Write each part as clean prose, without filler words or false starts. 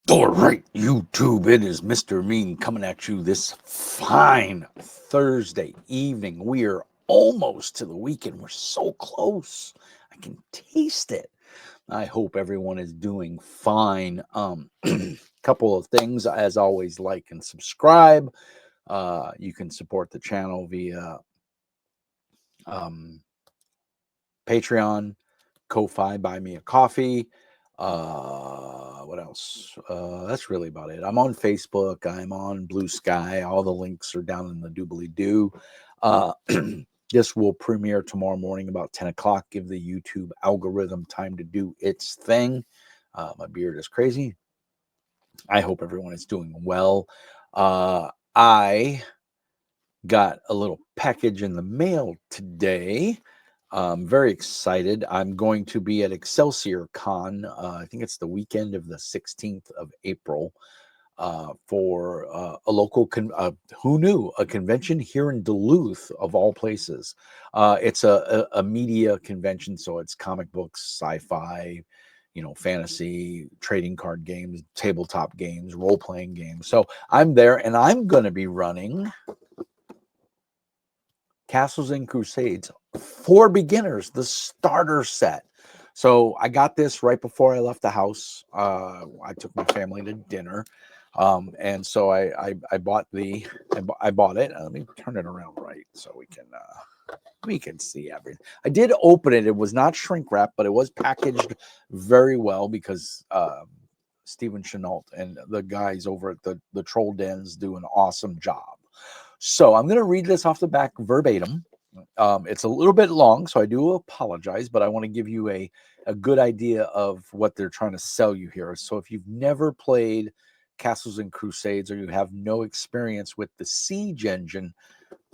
All right, YouTube, it is Mr. Mean coming at you this fine Thursday evening. We are almost to the weekend. We're so close. I can taste it. I hope everyone is doing fine. Couple of things, as always, like and subscribe. You can support the channel via um, Patreon, Ko-Fi, Buy Me a Coffee. What else? That's really about it. I'm on Facebook. I'm on Blue Sky. All the links are down in the doobly doo. Uh, this will premiere tomorrow morning about 10 o'clock. Give the YouTube algorithm time to do its thing. My beard is crazy. I hope everyone is doing well. I got a little package in the mail today. I'm very excited. I'm going to be at Excelsior Con. I think it's the weekend of the 16th of April for a local, who knew, a convention here in Duluth, of all places. It's a media convention, so it's comic books, sci-fi, fantasy, trading card games, tabletop games, role-playing games. So I'm there, and I'm going to be running Castles and Crusades for beginners, the starter set. So I got this right before I left the house. I took my family to dinner, and so I bought I bought it. Let me turn it around right so we can see everything. I did open it. It was not shrink wrap, but it was packaged very well because Stephen Chenault and the guys over at the Troll Dens do an awesome job. So I'm going to read this off the back verbatim. It's a little bit long, so I do apologize, but I want to give you a good idea of what they're trying to sell you here. So if you've never played Castles and Crusades or you have no experience with the Siege engine,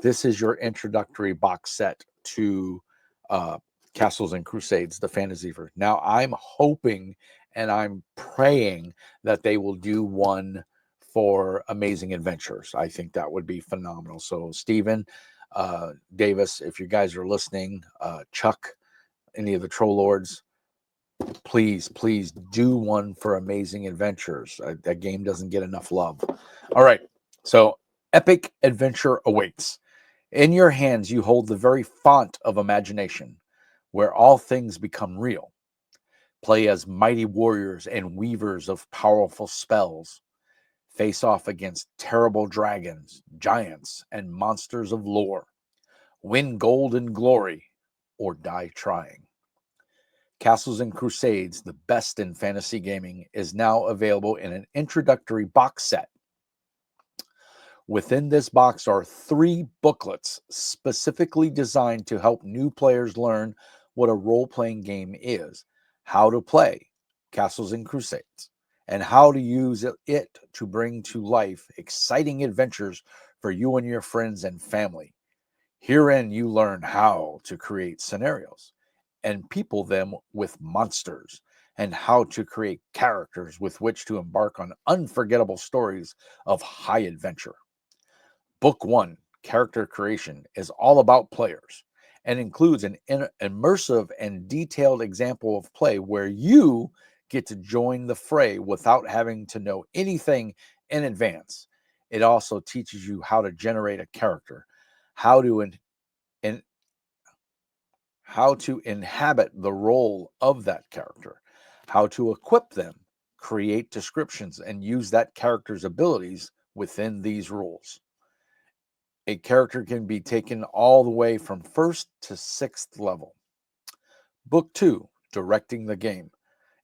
this is your introductory box set to uh, Castles and Crusades, the fantasy version. Now, I'm hoping and I'm praying that they will do one for Amazing Adventures. I think that would be phenomenal. So, Stephen, Davis, if you guys are listening, Chuck, any of the Troll Lords, please do one for Amazing Adventures. That game doesn't get enough love. All right. So, epic adventure awaits. In your hands, you hold the very font of imagination, where all things become real. Play as mighty warriors and weavers of powerful spells. Face off against terrible dragons, giants, and monsters of lore. Win gold and glory, or die trying. Castles and Crusades, the best in fantasy gaming, is now available in an introductory box set. Within this box are 3 booklets specifically designed to help new players learn what a role playing game is, how to play Castles and Crusades, and how to use it to bring to life exciting adventures for you and your friends and family. Herein, you learn how to create scenarios and people them with monsters, and how to create characters with which to embark on unforgettable stories of high adventure. Book 1, Character Creation, is all about players and includes an immersive and detailed example of play where you get to join the fray without having to know anything in advance. It also teaches you how to generate a character, how to in, how to inhabit the role of that character, how to equip them, create descriptions, and use that character's abilities within these rules. A character can be taken all the way from first to sixth level. Book 2, Directing the Game,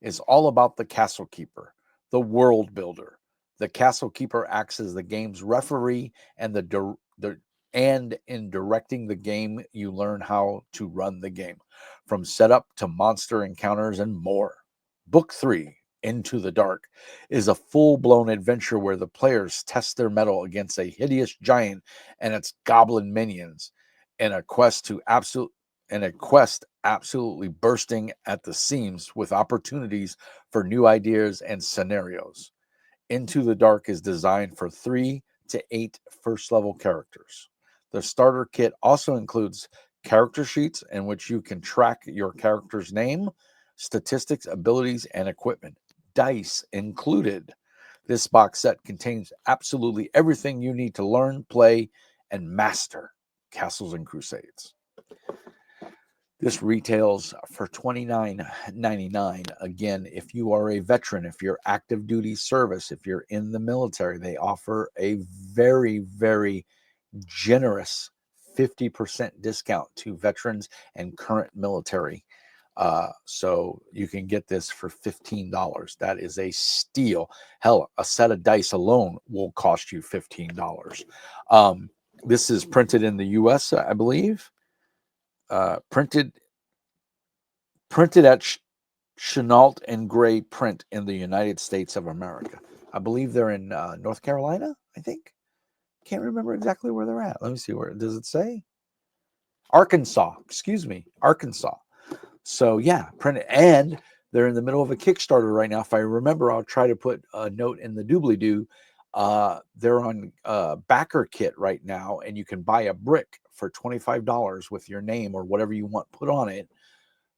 is all about the Castle Keeper, the world builder. The Castle Keeper acts as the game's referee, and and in directing the game, you learn how to run the game, from setup to monster encounters and more. Book 3, Into the Dark, is a full-blown adventure where the players test their mettle against a hideous giant and its goblin minions in a quest absolutely bursting at the seams with opportunities for new ideas and scenarios. Into the Dark is designed for 3 to 8 first level characters. The starter kit also includes character sheets in which you can track your character's name, statistics, abilities, and equipment. Dice included. This box set contains absolutely everything you need to learn, play, and master Castles and Crusades. This retails for $29.99. Again, if you are a veteran, if you're active duty service, if you're in the military, they offer a very, very generous 50% discount to veterans and current military. So you can get this for $15. That is a steal. Hell, a set of dice alone will cost you $15. This is printed in the US, I believe. Printed at Chenault and Gray Print in the United States of America. I believe they're in North Carolina, I think. Can't remember exactly where they're at. Let me see, where does it say? Arkansas, excuse me, Arkansas. So yeah, print it. And they're in the middle of a Kickstarter right now. If I remember, I'll try to put a note in the doobly-doo. They're on backer kit right now, and you can buy a brick for $25 with your name or whatever you want put on it,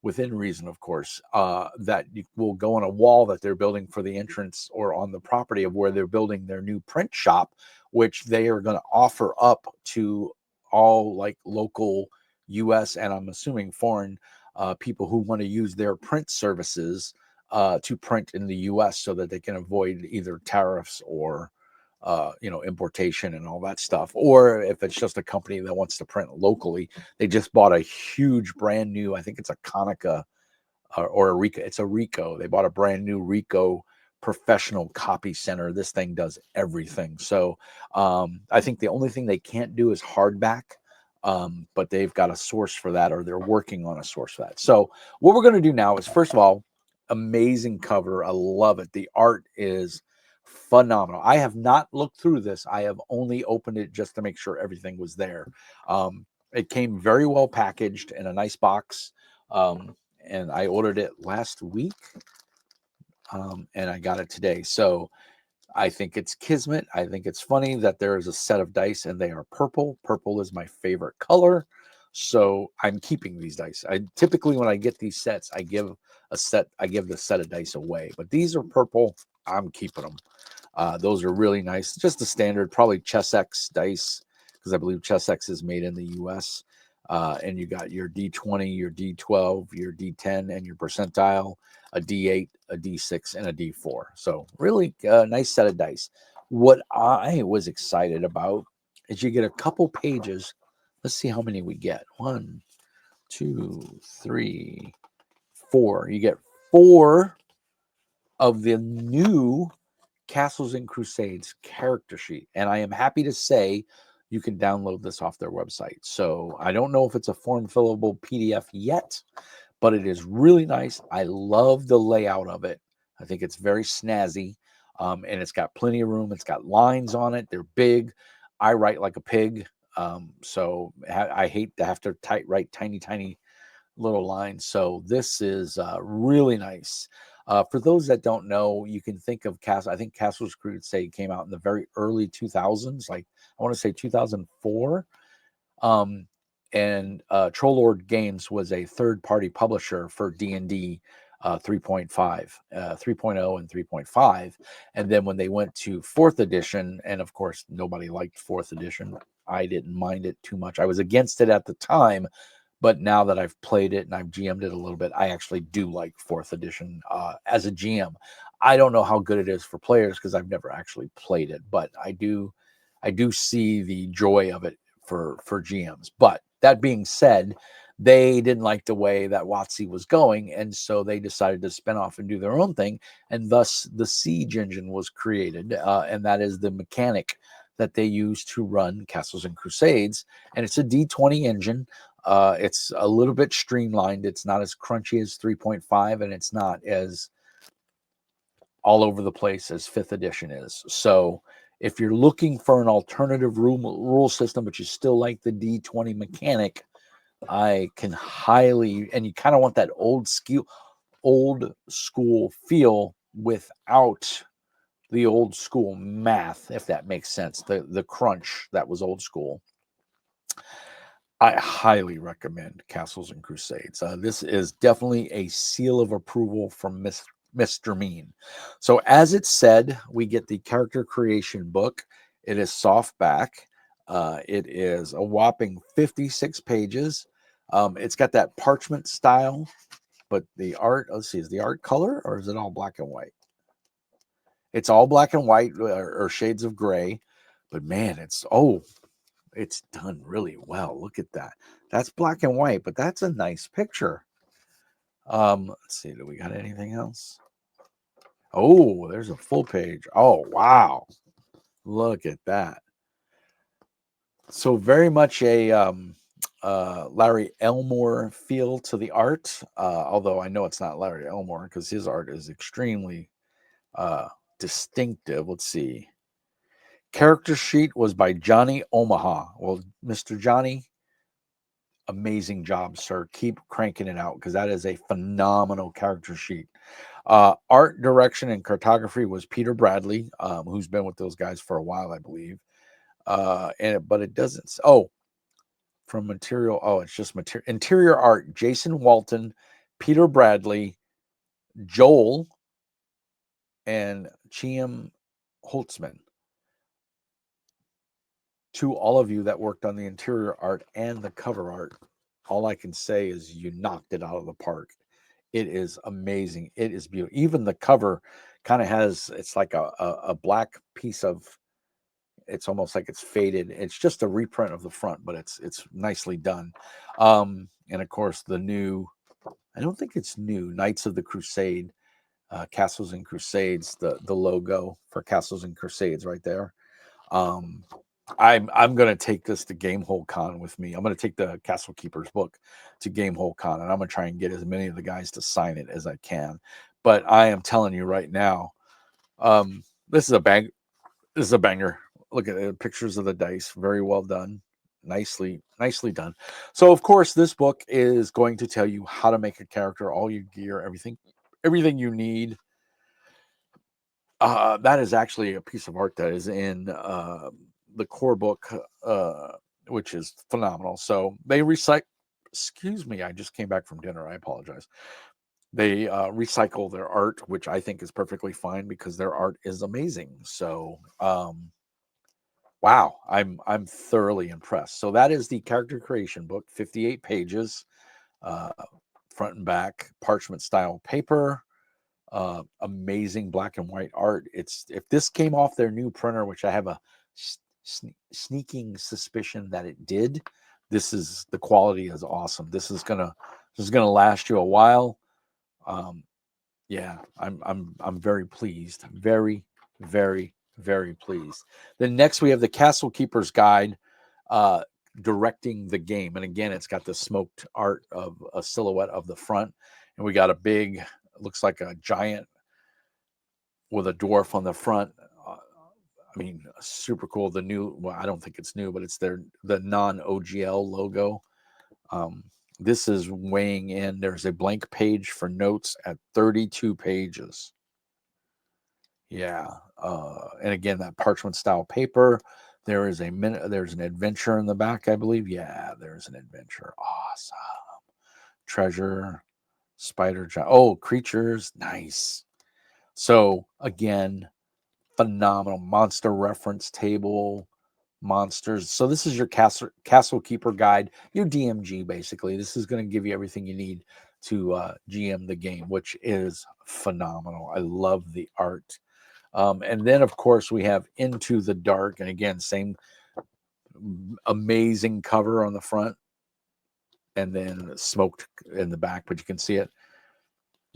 within reason, of course, that will go on a wall that they're building for the entrance or on the property of where they're building their new print shop, which they are going to offer up to all like local US and I'm assuming foreign people who want to use their print services to print in the US so that they can avoid either tariffs or importation and all that stuff. Or if it's just a company that wants to print locally, they just bought a huge brand new, I think it's a Konica or a Rico. It's a Rico. They bought a brand new Rico professional copy center. This thing does everything. So I think the only thing they can't do is hardback. But they've got a source for that, or they're working on a source for that. So what we're going to do now is, first of all, amazing cover. I love it. The art is phenomenal. I have not looked through this. I have only opened it just to make sure everything was there. It came very well packaged in a nice box. And I ordered it last week. And I got it today. So I think it's kismet. I think it's funny that there is a set of dice and they are purple. Purple is my favorite color. So I'm keeping these dice. I typically, when I get these sets, I give the set of dice away, but these are purple. I'm keeping them. Those are really nice. Just the standard, probably Chessex dice, because I believe Chessex is made in the US. And you got your D20, your D12, your D10, and your percentile, a D8, a D6, and a D4. So really nice set of dice. What I was excited about is you get a couple pages. Let's see how many we get. 1, 2, 3, 4. You get 4 of the new Castles and Crusades character sheet. And I am happy to say you can download this off their website. So I don't know if it's a form fillable PDF yet, but it is really nice. I love the layout of it. I think it's very snazzy. And it's got plenty of room. It's got lines on it. They're big. I write like a pig. So I hate to have to write tiny little lines. So this is really nice. For those that don't know, you can think of Castle. I think Castles Crusade came out in the very early 2000s, like I want to say 2004. And Trollord Games was a third-party publisher for D&D 3.5, 3.0, and 3.5. And then when they went to 4th edition, and of course, nobody liked 4th edition. I didn't mind it too much. I was against it at the time, but now that I've played it and I've GM'd it a little bit, I actually do like 4th edition as a GM. I don't know how good it is for players because I've never actually played it, but I do see the joy of it for GMs. But that being said, they didn't like the way that WotC was going, and so they decided to spin off and do their own thing, and thus the Siege engine was created, and that is the mechanic that they use to run Castles and Crusades, and it's a D20 engine. It's a little bit streamlined. It's not as crunchy as 3.5, and it's not as all over the place as 5th edition is. So if you're looking for an alternative rule system, but you still like the D20 mechanic, I can highly, and you kind of want that old school feel without the old school math, if that makes sense. The crunch that was old school. I highly recommend Castles and Crusades. This is definitely a seal of approval from Mr. Mean. So as it said, we get the character creation book. It is softback. It is a whopping 56 pages. It's got that parchment style, but the art, let's see, is the art color or is it all black and white? It's all black and white or shades of gray, but man, it's done really well. Look at that. That's black and white, but that's a nice picture. Let's see, do we got anything else? Oh, there's a full page. Oh, wow. Look at that. So very much a Larry Elmore feel to the art, although I know it's not Larry Elmore because his art is extremely distinctive. Let's see. Character sheet was by Johnny Omaha. Well, Mr. Johnny, amazing job, sir. Keep cranking it out because that is a phenomenal character sheet. Art direction and cartography was Peter Bradley, who's been with those guys for a while, I believe. But it doesn't. Oh, from material. Oh, it's just material. Interior art: Jason Walton, Peter Bradley, Joel, and Chiam Holtzman. To all of you that worked on the interior art and the cover art, all I can say is you knocked it out of the park. It is amazing. It is beautiful. Even the cover kind of has, it's like a black piece of, it's almost like it's faded. It's just a reprint of the front, but it's nicely done. And of course, the new, I don't think it's new, Knights of the Crusade, Castles and Crusades, the logo for Castles and Crusades right there. I'm going to take this to Gamehole Con with me. I'm going to take the Castle Keeper's book to Gamehole Con, and I'm going to try and get as many of the guys to sign it as I can. But I am telling you right now, this is a bang. This is a banger. Look at the pictures of the dice. Very well done. Nicely done. So, of course, this book is going to tell you how to make a character, all your gear, everything you need. That is actually a piece of art that is in the core book, which is phenomenal. So they recycle. Excuse me, I just came back from dinner. I apologize. They recycle their art, which I think is perfectly fine because their art is amazing. So, wow, I'm thoroughly impressed. So that is the character creation book, 58 pages, uh, front and back, parchment style paper. Amazing black and white art. It's if this came off their new printer, which I have a sneaking suspicion that it did. The quality is awesome. This is gonna last you a while. Yeah, I'm very pleased. Very, very, very pleased. Then next we have the Castle Keeper's Guide, directing the game, and again it's got the smoked art of a silhouette of the front, and we got a big, looks like a giant with a dwarf on the front. I mean, super cool. The new, well, I don't think it's new, but it's the non-OGL logo. This is weighing in. There's a blank page for notes at 32 pages. Yeah. And again, that parchment style paper. There's an adventure in the back, I believe. Yeah, there's an adventure. Awesome. Treasure, spider. Oh, creatures. Nice. So again, phenomenal monster reference table, monsters. So this is your castle keeper guide, your DMG basically. This is going to give you everything you need to GM the game, which is phenomenal. I love the art. And then of course we have Into the Dark, and again, same amazing cover on the front, and then smoked in the back, but you can see it.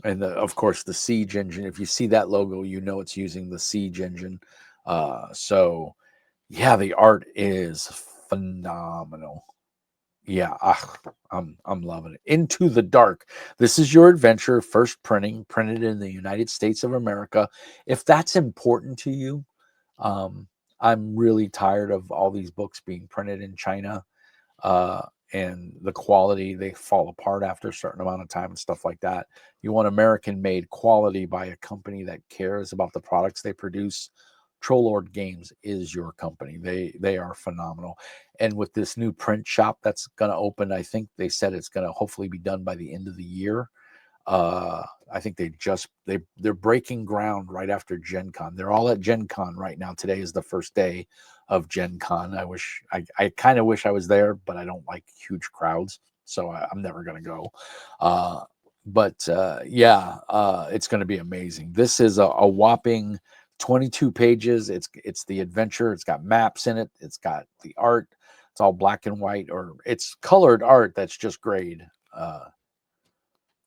And of course the Siege engine. If you see that logo, you know it's using the Siege engine. So yeah, the art is phenomenal. Yeah, I'm loving it. Into the Dark. This is your adventure, first printed in the United States of America. If that's important to you, I'm really tired of all these books being printed in China. Uh, and the quality, they fall apart after a certain amount of time and stuff like that. You want American made quality by a company that cares about the products they produce. Trollord Games is your company. They are phenomenal. And with this new print shop that's going to open, I think they said it's going to hopefully be done by the end of the year. I think they're breaking ground right after Gen Con. They're all at Gen Con right now. Today is the first day of Gen Con. I kind of wish I was there, but I don't like huge crowds, so I'm never gonna go. It's going to be amazing. This is a whopping 22 pages. It's the adventure. It's got maps in it. It's got the art. It's all black and white, or it's colored art that's just grade.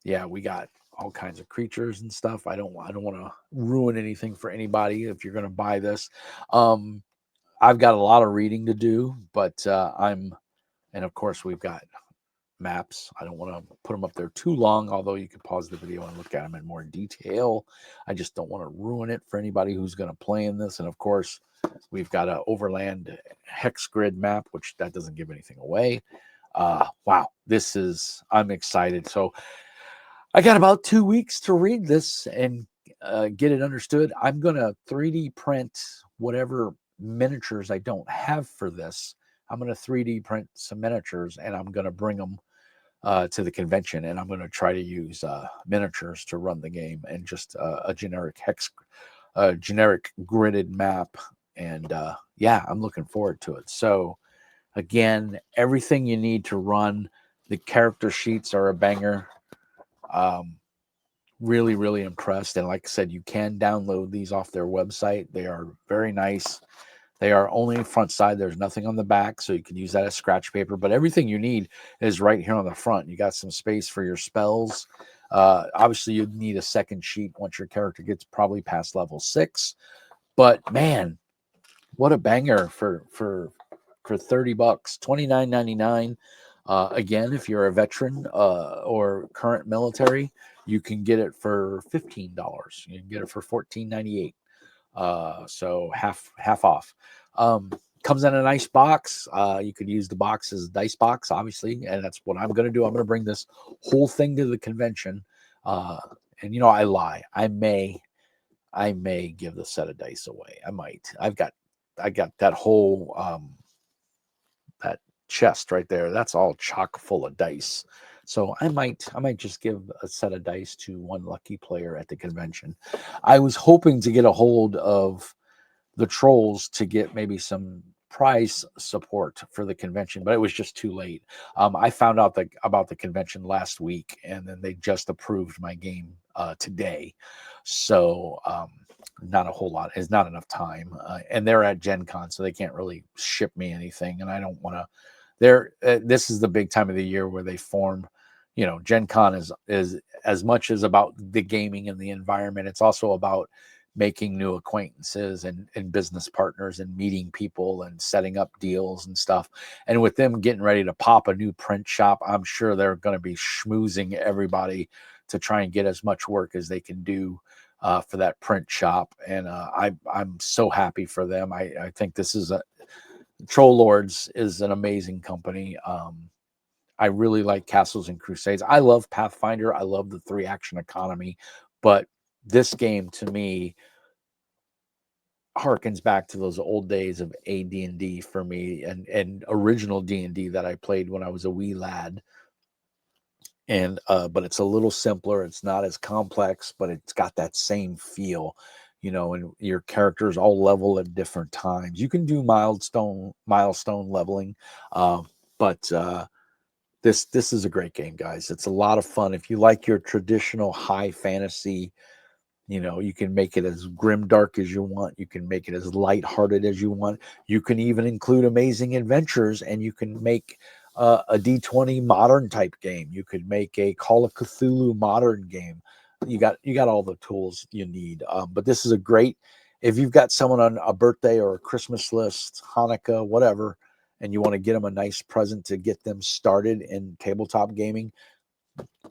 We got all kinds of creatures and stuff. I don't want to ruin anything for anybody if you're going to buy this. I've got a lot of reading to do, but and of course we've got maps. I don't want to put them up there too long, although you can pause the video and look at them in more detail. I just don't want to ruin it for anybody who's going to play in this. And of course, we've got an overland hex grid map, which that doesn't give anything away. Wow, I'm excited. So I got about 2 weeks to read this and get it understood. I'm going to 3D print whatever miniatures I don't have for this. I'm going to 3D print some miniatures, and I'm going to bring them to the convention, and I'm going to try to use miniatures to run the game, and just a generic generic gridded map. And I'm looking forward to it. So again, everything you need to run. The character sheets are a banger. Really, really impressed. And like I said, you can download these off their website. They are very nice. They are only front side. There's nothing on the back, so you can use that as scratch paper. But everything you need is right here on the front. You got some space for your spells. Obviously, you'd need a second sheet once your character gets probably past level 6. But man, what a banger for $30, $29.99. Again, if you're a veteran or current military, you can get it for $15. You can get it for $14.98. So half off. Comes in a nice box. You could use the box as a dice box, obviously, and that's what I'm going to do. I'm going to bring this whole thing to the convention. And I lie. I may give the set of dice away. I might. I got that whole that chest right there. That's all chock full of dice. So I might just give a set of dice to one lucky player at the convention. I was hoping to get a hold of the trolls to get maybe some prize support for the convention, but it was just too late. I found out about the convention last week, and then they just approved my game today. So not a whole lot. It's not enough time, and they're at Gen Con, so they can't really ship me anything, and I don't want to. This is the big time of the year where they form. Gen Con is as much as about the gaming and the environment. It's also about making new acquaintances and business partners and meeting people and setting up deals and stuff. And with them getting ready to pop a new print shop, I'm sure they're going to be schmoozing everybody to try and get as much work as they can do for that print shop. And I'm so happy for them. I think this is Troll Lords is an amazing company. I really like Castles and Crusades. I love Pathfinder. I love the 3-action economy, but this game to me harkens back to those old days of AD&D for me, and original D&D that I played when I was a wee lad. And but it's a little simpler. It's not as complex, but it's got that same feel, and your characters all level at different times. You can do milestone leveling, but this is a great game, guys. It's a lot of fun. If you like your traditional high fantasy, you can make it as grimdark as you want. You can make it as lighthearted as you want. You can even include amazing adventures, and you can make a D20 modern type game. You could make a Call of Cthulhu modern game. You got all the tools you need. But this is a great, if you've got someone on a birthday or a Christmas list, Hanukkah, whatever, and you want to get them a nice present to get them started in tabletop gaming,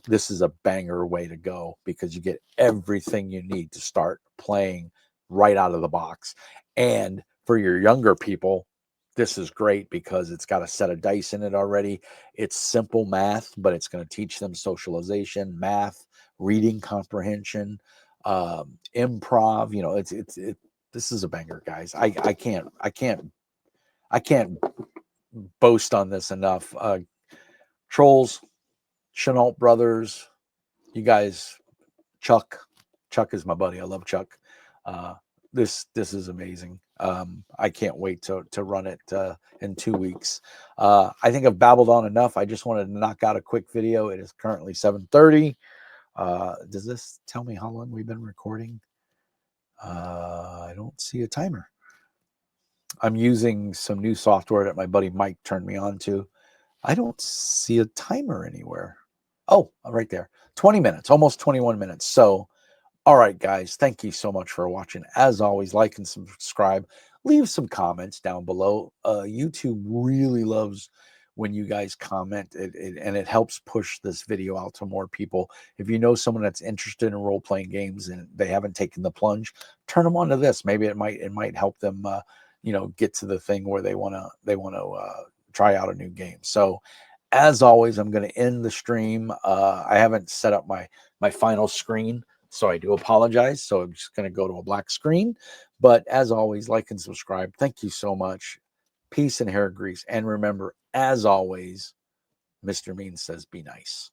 this is a banger way to go, because you get everything you need to start playing right out of the box. And for your younger people, this is great because it's got a set of dice in it already. It's simple math, but it's going to teach them socialization, math, reading comprehension, improv. This is a banger, guys. I can't boast on this enough. Trolls, Chenault Brothers, you guys, Chuck is my buddy. I love Chuck. This is amazing. I can't wait to run it in 2 weeks. I think I've babbled on enough. I just wanted to knock out a quick video. It is currently 7:30. Does this tell me how long we've been recording? I don't see a timer. I'm using some new software that my buddy Mike turned me on to. I don't see a timer anywhere. Oh, right there. 20 minutes, almost 21 minutes. So, all right, guys, thank you so much for watching. As always, like and subscribe. Leave some comments down below. YouTube really loves when you guys comment, and it helps push this video out to more people. If you know someone that's interested in role-playing games and they haven't taken the plunge, turn them on to this. Maybe it might help them, get to the thing where they want to try out a new game. So, as always, I'm going to end the stream. I haven't set up my final screen, so I do apologize. So I'm just going to go to a black screen. But as always, like and subscribe. Thank you so much. Peace and hair grease. And remember, as always, Mr. Mean says be nice.